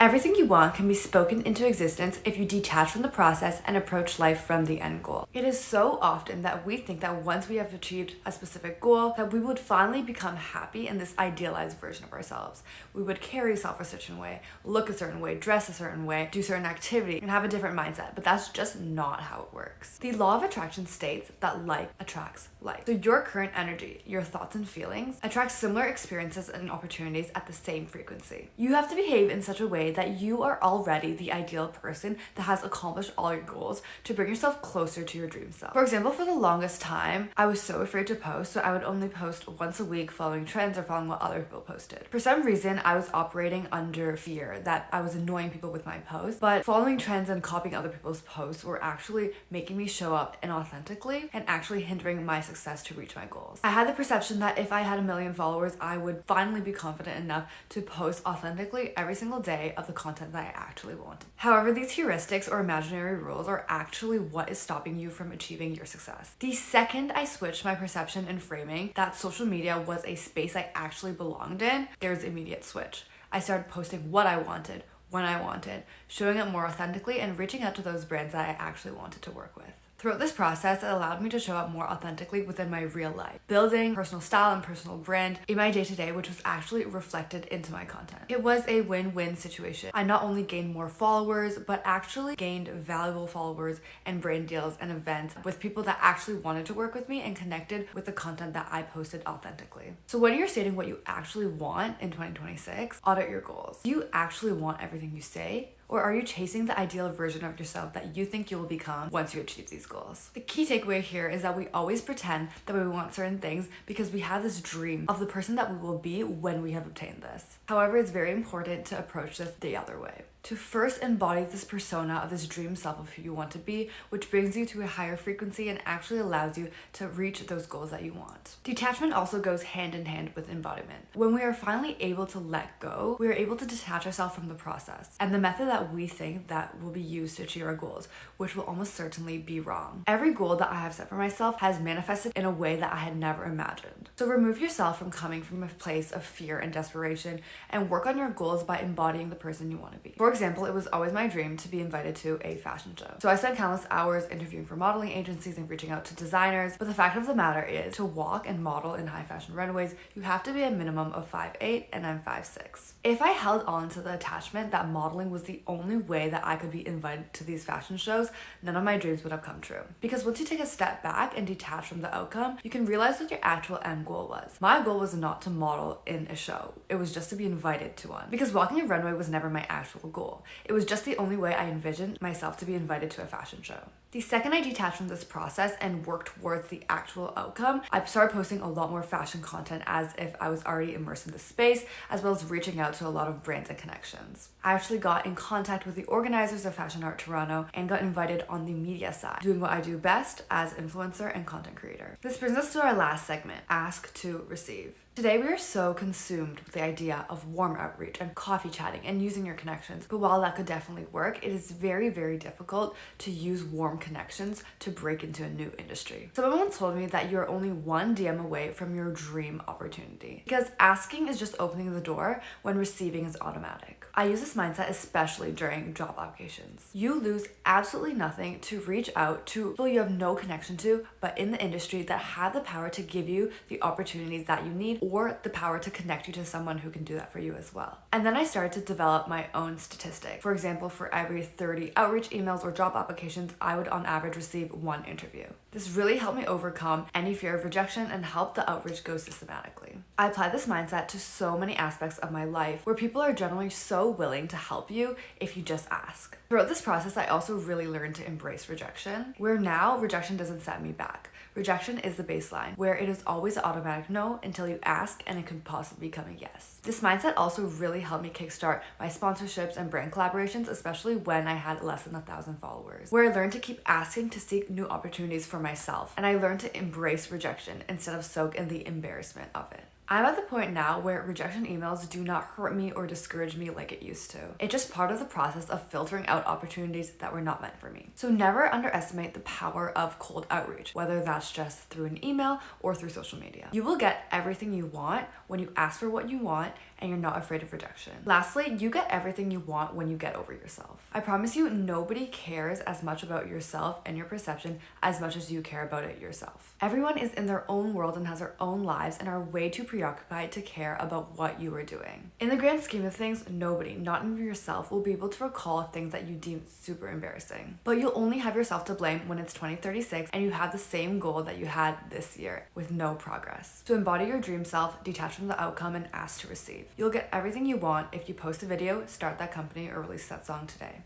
Everything you want can be spoken into existence if you detach from the process and approach life from the end goal. It is so often that we think that once we have achieved a specific goal, that we would finally become happy in this idealized version of ourselves. We would carry ourselves a certain way, look a certain way, dress a certain way, do certain activity, and have a different mindset, but that's just not how it works. The law of attraction states that like attracts like. So your current energy, your thoughts and feelings attract similar experiences and opportunities at the same frequency. You have to behave in such a way that you are already the ideal person that has accomplished all your goals to bring yourself closer to your dream self. For example, for the longest time, I was so afraid to post, so I would only post once a week following trends or following what other people posted. For some reason, I was operating under fear that I was annoying people with my posts, but following trends and copying other people's posts were actually making me show up inauthentically and actually hindering my success to reach my goals. I had the perception that if I had 1 million followers, I would finally be confident enough to post authentically every single day of the content that I actually wanted. However, these heuristics or imaginary rules are actually what is stopping you from achieving your success. The second I switched my perception and framing that social media was a space I actually belonged in, there was an immediate switch. I started posting what I wanted, when I wanted, showing up more authentically and reaching out to those brands that I actually wanted to work with. Throughout this process, it allowed me to show up more authentically within my real life, building personal style and personal brand in my day-to-day, which was actually reflected into my content. It was a win-win situation. I not only gained more followers, but actually gained valuable followers and brand deals and events with people that actually wanted to work with me and connected with the content that I posted authentically. So when you're stating what you actually want in 2026, audit your goals. Do you actually want everything you say? Or are you chasing the ideal version of yourself that you think you will become once you achieve these goals? The key takeaway here is that we always pretend that we want certain things because we have this dream of the person that we will be when we have obtained this. However, it's very important to approach this the other way. To first embody this persona of this dream self of who you want to be, which brings you to a higher frequency and actually allows you to reach those goals that you want. Detachment also goes hand in hand with embodiment. When we are finally able to let go, we are able to detach ourselves from the process and the method that we think that will be used to achieve our goals, which will almost certainly be wrong. Every goal that I have set for myself has manifested in a way that I had never imagined. So remove yourself from coming from a place of fear and desperation and work on your goals by embodying the person you want to be. For example, it was always my dream to be invited to a fashion show. So I spent countless hours interviewing for modeling agencies and reaching out to designers. But the fact of the matter is, to walk and model in high fashion runways, you have to be a minimum of 5'8" and I'm 5'6". If I held on to the attachment that modeling was the only way that I could be invited to these fashion shows, none of my dreams would have come true. Because once you take a step back and detach from the outcome, you can realize what your actual end goal was. My goal was not to model in a show. It was just to be invited to one. Because walking a runway was never my actual goal. It was just the only way I envisioned myself to be invited to a fashion show. The second I detached from this process and worked towards the actual outcome, I started posting a lot more fashion content as if I was already immersed in the space, as well as reaching out to a lot of brands and connections. I actually got in contact with the organizers of Fashion Art Toronto and got invited on the media side, doing what I do best as influencer and content creator. This brings us to our last segment, Ask to Receive. Today we are so consumed with the idea of warm outreach and coffee chatting and using your connections, but while that could definitely work, it is very, very difficult to use warm connections to break into a new industry. Someone once told me that you're only one DM away from your dream opportunity, because asking is just opening the door when receiving is automatic. I use this mindset especially during job applications. You lose absolutely nothing to reach out to people you have no connection to, but in the industry that have the power to give you the opportunities that you need or the power to connect you to someone who can do that for you as well. And then I started to develop my own statistic. For example, for every 30 outreach emails or job applications, I would on average receive 1 interview. This really helped me overcome any fear of rejection and help the outreach go systematically. I applied this mindset to so many aspects of my life where people are generally so willing to help you if you just ask. Throughout this process, I also really learned to embrace rejection, where now rejection doesn't set me back. Rejection is the baseline, where it is always an automatic no until you ask and it could possibly become a yes. This mindset also really helped me kickstart my sponsorships and brand collaborations, especially when I had less than 1,000 followers, where I learned to keep asking to seek new opportunities for myself, and I learned to embrace rejection instead of soak in the embarrassment of it. I'm at the point now where rejection emails do not hurt me or discourage me like it used to. It's just part of the process of filtering out opportunities that were not meant for me. So never underestimate the power of cold outreach, whether that's just through an email or through social media. You will get everything you want when you ask for what you want and you're not afraid of rejection. Lastly, you get everything you want when you get over yourself. I promise you, nobody cares as much about yourself and your perception as much as you care about it yourself. Everyone is in their own world and has their own lives and are way too preoccupied to care about what you are doing. In the grand scheme of things, nobody, not even yourself, will be able to recall things that you deem super embarrassing. But you'll only have yourself to blame when it's 2036 and you have the same goal that you had this year with no progress. To embody your dream self, detach from the outcome, and ask to receive. You'll get everything you want if you post a video, start that company, or release that song today.